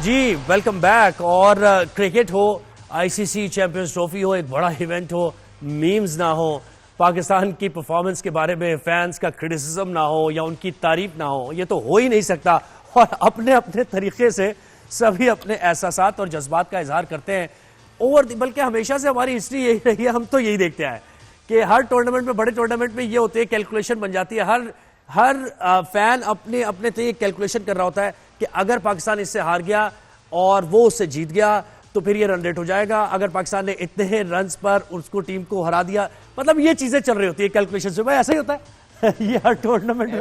जी welcome back. और cricket हो, ICC champions trophy हो, एक बड़ा इवेंट हो, मीम्स ना हो, पाकिस्तान की परफॉर्मेंस के बारे में फैंस का क्रिटिसिज्म ना हो या उनकी तारीफ ना हो, ये तो हो ही नहीं सकता। और अपने अपने तरीके से सभी अपने एहसासात और जज्बात का इजहार करते हैं बल्कि हमेशा से हमारी हिस्ट्री यही रही है, हम तो यही देखते आए कि हर टूर्नामेंट में, बड़े टूर्नामेंट में ये होती है, कैलकुलेशन बन जाती है। हर फैन अपने अपने तरीके कैलकुलेशन कर रहा होता है कि अगर पाकिस्तान इससे हार गया और वो उससे जीत गया तो फिर ये रन रेट हो जाएगा, अगर पाकिस्तान ने इतने रन्स पर उसको टीम को हरा दिया, मतलब ये चीजें चल रही होती है कैलकुलेशन से। भाई ऐसा ही होता है ये हर टूर्नामेंट में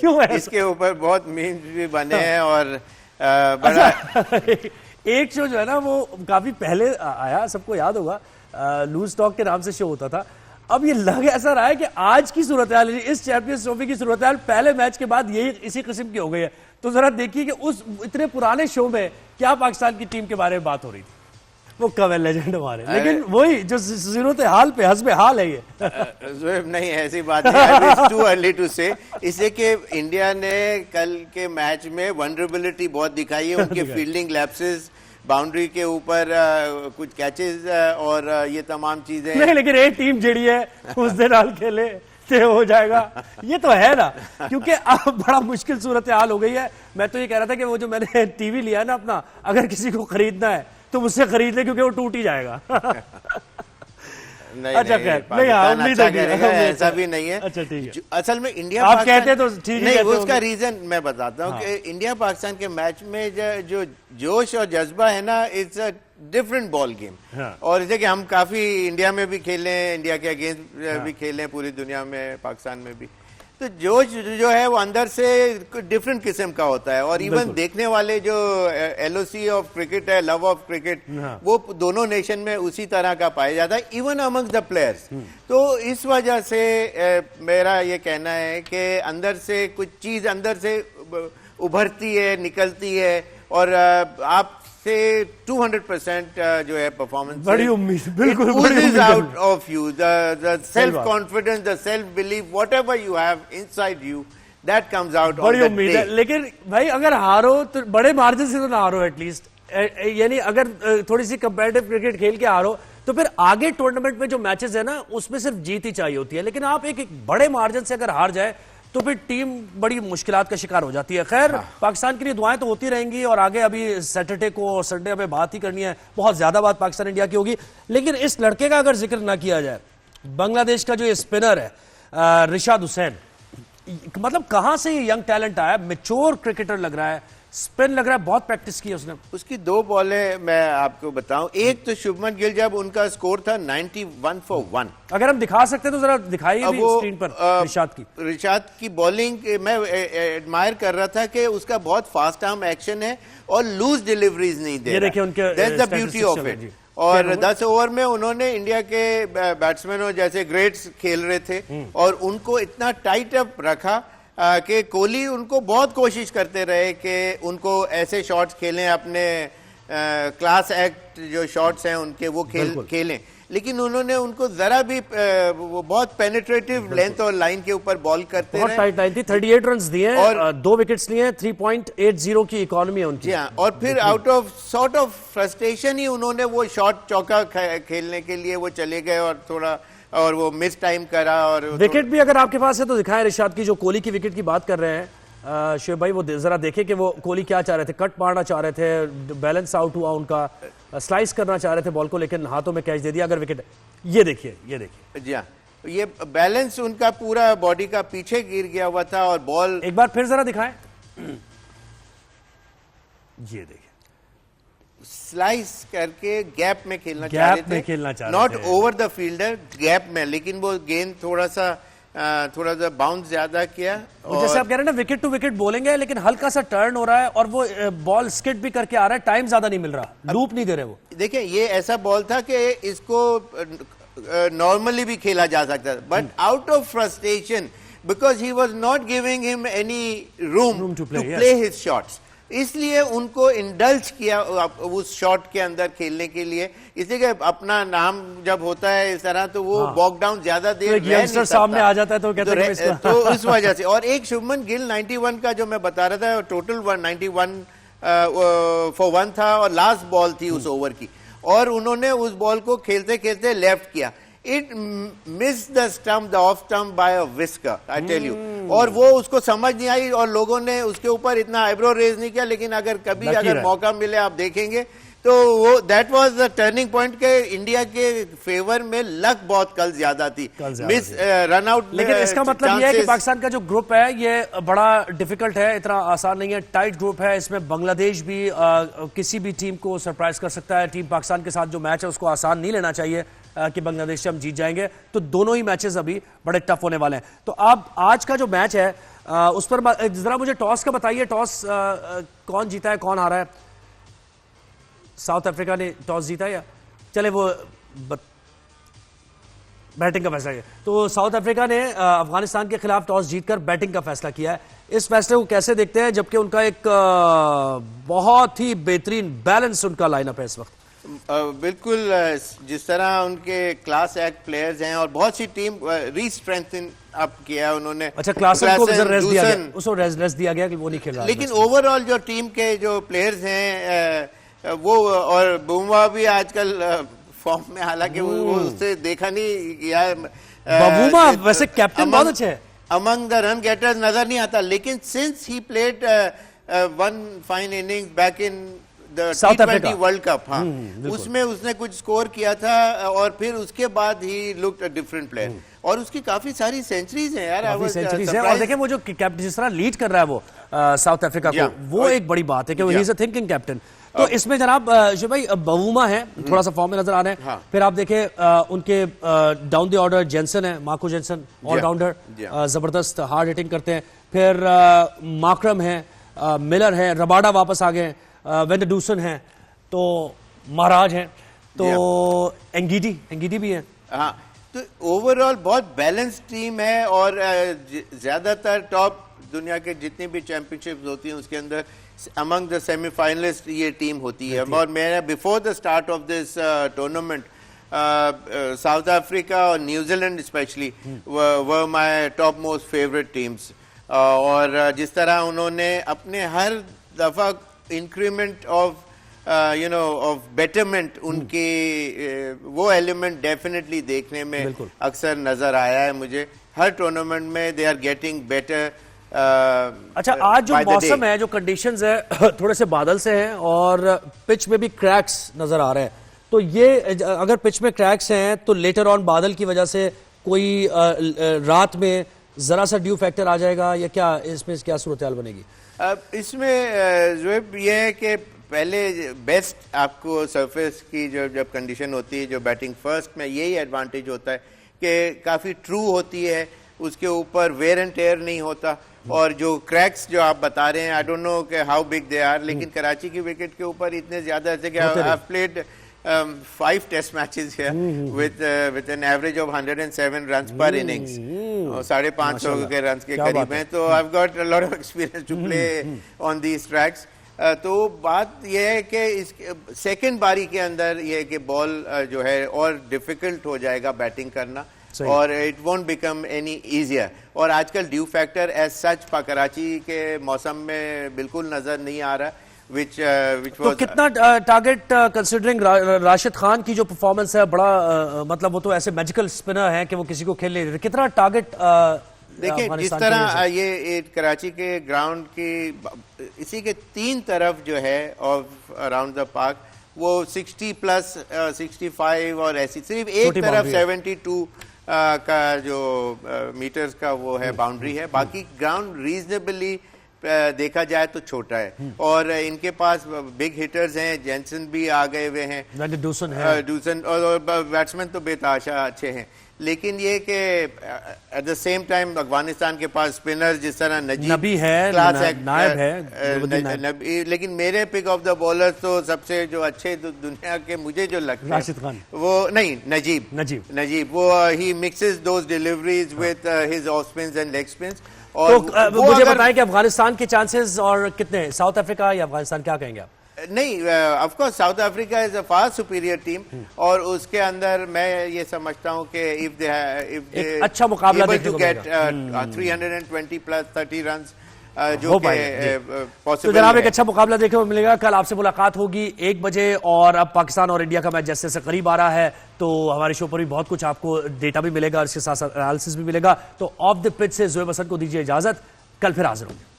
क्यों है? इसके ऊपर बहुत मीम्स भी बने हैं और बड़ा एक शो जो है ना वो काफी पहले आया, सबको याद होगा, लूज टॉक के नाम से शो होता था। अब ये लग ऐसा रहा है कि आज की सूरत हाल, इस चैंपियंस ट्रॉफी की सूरत हाल पहले मैच के बाद यही इसी किस्म की हो गई है। तो जरा देखिए कि उस इतने पुराने शो में क्या पाकिस्तान की टीम के बारे में बात हो रही थी। वो कब है लेजेंड हमारे, लेकिन वही जो सूरत हाल पे हस्बे हाल है ये नहीं, ऐसी बात नहीं, टू अर्ली टू से। इसलिए कि इंडिया ने कल के मैच में वनरेबिलिटी बहुत दिखाई है, उनके फील्डिंग लैप्सेस, बाउंड्री के ऊपर कुछ कैचेस और ये तमाम चीजें नहीं, लेकिन एक टीम जड़ी है उस दिन हाल खेले ते हो जाएगा, ये तो है ना, क्योंकि अब बड़ा मुश्किल सूरत हाल हो गई है। मैं तो ये कह रहा था कि वो जो मैंने टीवी लिया है ना अपना, अगर किसी को खरीदना है तो मुझसे खरीद ले, क्योंकि वो टूट ही जाएगा। नहीं, अच्छा नहीं, खैर नहीं, अच्छा करेगा, ऐसा भी नहीं है। अच्छा ठीक है, असल में इंडिया आप कहते हैं तो ठीक है, उसका रीजन मैं बताता हूँ कि इंडिया पाकिस्तान के मैच में जो जोश और जज्बा है ना, it's a different ball game. और जैसे कि हम काफी इंडिया में भी खेले, इंडिया के अगेंस्ट भी खेले, पूरी दुनिया में, पाकिस्तान में भी, तो जोश जो है वो अंदर से डिफरेंट किस्म का होता है। और इवन देखने वाले जो एलओसी ऑफ क्रिकेट है, लव ऑफ क्रिकेट, वो दोनों नेशन में उसी तरह का पाया जाता है, इवन अमंग द प्लेयर्स। तो इस वजह से मेरा ये कहना है कि अंदर से कुछ चीज अंदर से उभरती है, निकलती है, और आप से 200% जो है परफॉर्मेंस, बड़ी उम्मीद, बिल्कुल out of you, the self confidence, the self belief, whatever you have inside you, that comes out. बड़ी उम्मीद है, लेकिन भाई अगर हारो तो बड़े मार्जिन से तो ना हारो, एटलीस्ट, यानी अगर थोड़ी सी कंपेटिटिव क्रिकेट खेल के हारो तो फिर आगे टूर्नामेंट में जो मैचेस है ना उसमें सिर्फ जीत ही चाहिए होती है। लेकिन आप एक बड़े मार्जिन से अगर हार जाए तो फिर टीम बड़ी मुश्किलात का शिकार हो जाती है। खैर पाकिस्तान के लिए दुआएं तो होती रहेंगी, और आगे अभी सैटरडे को और संडे हमें बात ही करनी है, बहुत ज्यादा बात पाकिस्तान इंडिया की होगी। लेकिन इस लड़के का अगर जिक्र ना किया जाए, बांग्लादेश का जो ये स्पिनर है रिशाद हुसैन, मतलब कहां से ये यंग टैलेंट आया, मैच्योर क्रिकेटर लग रहा है, स्पिन लग रहा है, बहुत प्रैक्टिस की है उसने। उसकी दो बॉलें मैं आपको बताऊं, एक तो शुभमन गिल, जब उनका स्कोर था 91 for 1, अगर हम दिखा सकते तो जरा दिखाइए भी स्क्रीन पर रिशाद की बॉलिंग। मैं एडमायर कर रहा था कि उसका बहुत फास्ट आर्म एक्शन है और लूज डिलीवरीज नहीं दे, ये देखिए उनके, that's the beauty of it. और 10 ओवर में उन्होंने इंडिया के बैट्समैनों जैसे ग्रेट्स खेल रहे थे और उनको इतना टाइट अप रखा कि कोहली उनको बहुत कोशिश करते रहे कि उनको ऐसे शॉट्स खेलें, अपने क्लास एक्ट जो शॉट्स हैं उनके वो खेलें, लेकिन उन्होंने उनको जरा भी वो बहुत पेनिट्रेटिव लेंथ और लाइन के ऊपर बॉल करते बहुत टाइट लाइन थी। 38 रन दिए और 2 विकेट्स लिए, 3.80 की इकोनॉमी है उनकी। जी हाँ, और फिर out of sort of frustration ही उन्होंने वो शॉट चौका खेलने के लिए वो चले गए और थोड़ा, और वो मिस टाइम करा। और विकेट भी अगर आपके पास है तो दिखाएं रिशाद की, जो कोहली की विकेट की बात कर रहे हैं शिव भाई, वो जरा देखे कि वो कोहली क्या चाह रहे थे, कट मारना चाह रहे थे, बैलेंस आउट हुआ उनका, स्लाइस करना चाह रहे थे बॉल को, लेकिन हाथों में कैच दे दिया। अगर विकेट, ये देखिए, ये देखिए, जी हाँ, ये बैलेंस उनका पूरा बॉडी का पीछे गिर गया हुआ था और बॉल एक बार फिर जरा दिखाएं, ये देखिए, स्लाइस करके गैप में खेलना चाह रहे थे, not over the fielder, gap में, लेकिन वो गेंद थोड़ा सा बाउंस ज्यादा किया। और जैसे आप कह रहे हैं ना विकेट टू विकेट बोलेंगे, लेकिन हल्का सा टर्न हो रहा है और वो बॉल स्किड भी करके आ रहा है, टाइम ज्यादा नहीं मिल रहा, लूप नहीं दे रहे वो। देखिए ये ऐसा बॉल था कि इसको नॉर्मली भी खेला जा सकता था, but out of frustration, because he was not giving him any room to play his shots, इसलिए उनको इंडल्ज किया उस शॉट के अंदर खेलने के लिए। इसलिए कि अपना नाम जब होता है इस तरह तो वो वॉक डाउन ज्यादा देर यंगस्टर सामने आ जाता है तो कहते हैं तो इस वजह से। और एक शुभमन गिल 91 का जो मैं बता रहा था, टोटल 91 फॉर 1 था और लास्ट बॉल थी उस ओवर की, और उन्होंने उस बॉल को खेलते खेलते लेफ्ट किया. It miss the stump, the off stump by a whisker, I tell you. और वो उसको समझ नहीं आई और लोगों ने उसके ऊपर इतना आईब्रो रेज नहीं किया. लेकिन अगर कभी अगर मौका मिले आप देखेंगे तो वो that was the turning point के इंडिया के फेवर में लक बहुत कल ज्यादा थी. Miss run out. लेकिन इसका मतलब यह है कि पाकिस्तान का जो ग्रुप है ये बड़ा डिफिकल्ट है, इतना आसान नहीं है, टाइट ग्रुप है. इसमें बांग्लादेश भी किसी भी टीम को सरप्राइज कर सकता है. टीम पाकिस्तान के साथ जो मैच है उसको आसान नहीं लेना चाहिए कि बांग्लादेश से हम जीत जाएंगे. तो दोनों ही मैचेस अभी बड़े टफ होने वाले हैं. तो अब आज का जो मैच है उस पर जरा मुझे टॉस का बताइए. टॉस कौन जीता है, कौन हारा है? साउथ अफ्रीका ने टॉस जीता या चले वो बैटिंग का फैसला किया. तो साउथ अफ्रीका ने अफगानिस्तान के खिलाफ टॉस जीतकर बैटिंग का फैसला किया है. इस फैसले को कैसे देखते हैं, जबकि उनका एक बहुत ही बेहतरीन बैलेंस उनका लाइनअप है इस वक्त? बिल्कुल, जिस तरह उनके क्लास एक्ट प्लेयर्स हैं और बहुत सी टीम रीस्ट्रेंथन अप किया है उन्होंने. अच्छा, क्लास को रेस्ट दिया गया, उसको रेस्ट दिया गया कि वो नहीं खेल रहा. लेकिन ओवरऑल जो टीम के जो प्लेयर्स हैं वो, और बुमराह भी आजकल फॉर्म में, हालांकि वो उससे देखा नहीं यार. बुमराह वैसे कैप्टन बहुत अच्छे हैं, अमंग द रन गेटर्स नजर नहीं आता. लेकिन since he played one fine innings back in the T20 world cup, हाँ, उसमें उसने कुछ स्कोर किया था और फिर उसके बाद he looked a different player. और उसकी काफी सारी सेंचुरीज हैं यार. और देखें वो जो कैप्टन जिस तरह लीड कर रहा है वो साउथ अफ्रीका को, वो एक बड़ी बात है कि he is a thinking captain. तो इसमें जनाब शिव भाई बवूमा है, थोड़ा सा फॉर्म में नजर आ रहे हैं. फिर आप देखें उनके डाउन द ऑर्डर जेंसन है, मार्को जेंसन, ऑलराउंडर, जबरदस्त हार्ड हिटिंग करते हैं. फिर माकरम है, मिलर है, रबाडा वापस आ गए, वेंडरडूसन है, तो महाराज हैं, तो एंगीडी भी है. हाँ, तो ओवरऑल बहुत बैलेंस टीम है. और ज्यादातर टॉप दुनिया के जितनी भी चैंपियनशिप होती हैं उसके अंदर अमंग द सेमीफाइनलिस्ट ये टीम होती है. और मैंने before the start of this tournament South Africa और New Zealand especially were my top most favourite teams. और जिस तरह उन्होंने अपने हर दफा इंक्रीमेंट ऑफ ऑफ बेटरमेंट, उनके वो एलिमेंट डेफिनेटली देखने में अक्सर नजर आया है मुझे. हर टूर्नामेंट में दे आर गेटिंग बेटर. अच्छा, आज जो मौसम है, जो कंडीशंस है, थोड़े से बादल से हैं और पिच में भी क्रैक्स नजर आ रहे हैं. तो ये अगर पिच में क्रैक्स हैं तो लेटर ऑन बादल की वजह से कोई रात में जरा सा ड्यू फैक्टर आ जाएगा या क्या, इसमें क्या सूरत हाल बनेगी? इसमें जो ये है कि पहले बेस्ट आपको सरफेस की जब कंडीशन होती है, जो बैटिंग फर्स्ट में यही एडवांटेज होता है कि काफ़ी ट्रू होती है, उसके ऊपर वेयर एंड टेयर नहीं होता. और जो क्रैक्स जो आप बता रहे हैं, आई डोंट नो कि हाउ बिग दे आर, लेकिन कराची की विकेट के ऊपर इतने ज्यादा, ऐसे कि I have played 5 test matches here with an average of 107 runs पर इनिंग्स, 550 के रन्स के करीब हैं. तो I have got a lot of experience to play on these tracks. तो बात यह है कि इस सेकेंड बारी के अंदर यह है कि बॉल जो है और डिफिकल्ट हो जाएगा बैटिंग करना, और it won't become any easier. और आजकल dew factor as such Karachi के मौसम में बिल्कुल नजर नहीं आ रहा. which तो कितना टारगेट कंसिडरिंग राशिद खान की जो परफॉर्मेंस है, बड़ा मतलब वो तो ऐसे मैजिकल स्पिनर हैं कि वो किसी को खेल नहीं रहे. कितना टारगेट देखिए, जिस तरह ये कराची के ग्राउंड की इसी के 3 तरफ जो है ऑफ अराउंड द पार्क, वो 60 प्लस 65 और ऐसी, सिर्फ एक तरफ 72 का जो मीटर्स का वो है बाउंड्री है. बाकी ग्राउंड रीजनेबली देखा जाए तो छोटा है. और इनके पास बिग हिटर्स हैं, जेंसन भी आ गए हुए हैं, डूसन, और बैट्समैन तो बेताशा अच्छे हैं. लेकिन ये कि at the same time Afghanistan के पास स्पिनर्स जिस तरह नबी है, क्लास नायब है, लेकिन मेरे पिक ऑफ द बॉलर्स तो सबसे जो अच्छे दुनिया के मुझे जो लगता है राशिद खान, वो नहीं, नजीब वो he mixes those deliveries with his off spins and leg spins. और तो मुझे बताएं कि अफगानिस्तान के चांसेस और कितने, साउथ अफ्रीका या अफगानिस्तान, क्या कहेंगे आप? नहीं, of course south Africa is a far superior team. और उसके अंदर मैं ये समझता हूं कि इफ दे अच्छा मुकाबला टू गेट 320 प्लस 30 रन्स जो हो कि पाएगा, तो पॉसिबल जनाब है। एक अच्छा मुकाबला देखने को मिलेगा। कल आपसे मुलाकात होगी 1 बजे, और अब पाकिस्तान और इंडिया का मैच जैसे जैसे करीब आ रहा है तो हमारे शो पर भी बहुत कुछ आपको डेटा भी मिलेगा और इसके साथ साथ एनालिसिस भी मिलेगा। तो ऑफ द पिच से ज़ोएब हसन को दीजिए इजाजत, कल फिर हाजिर होंगे।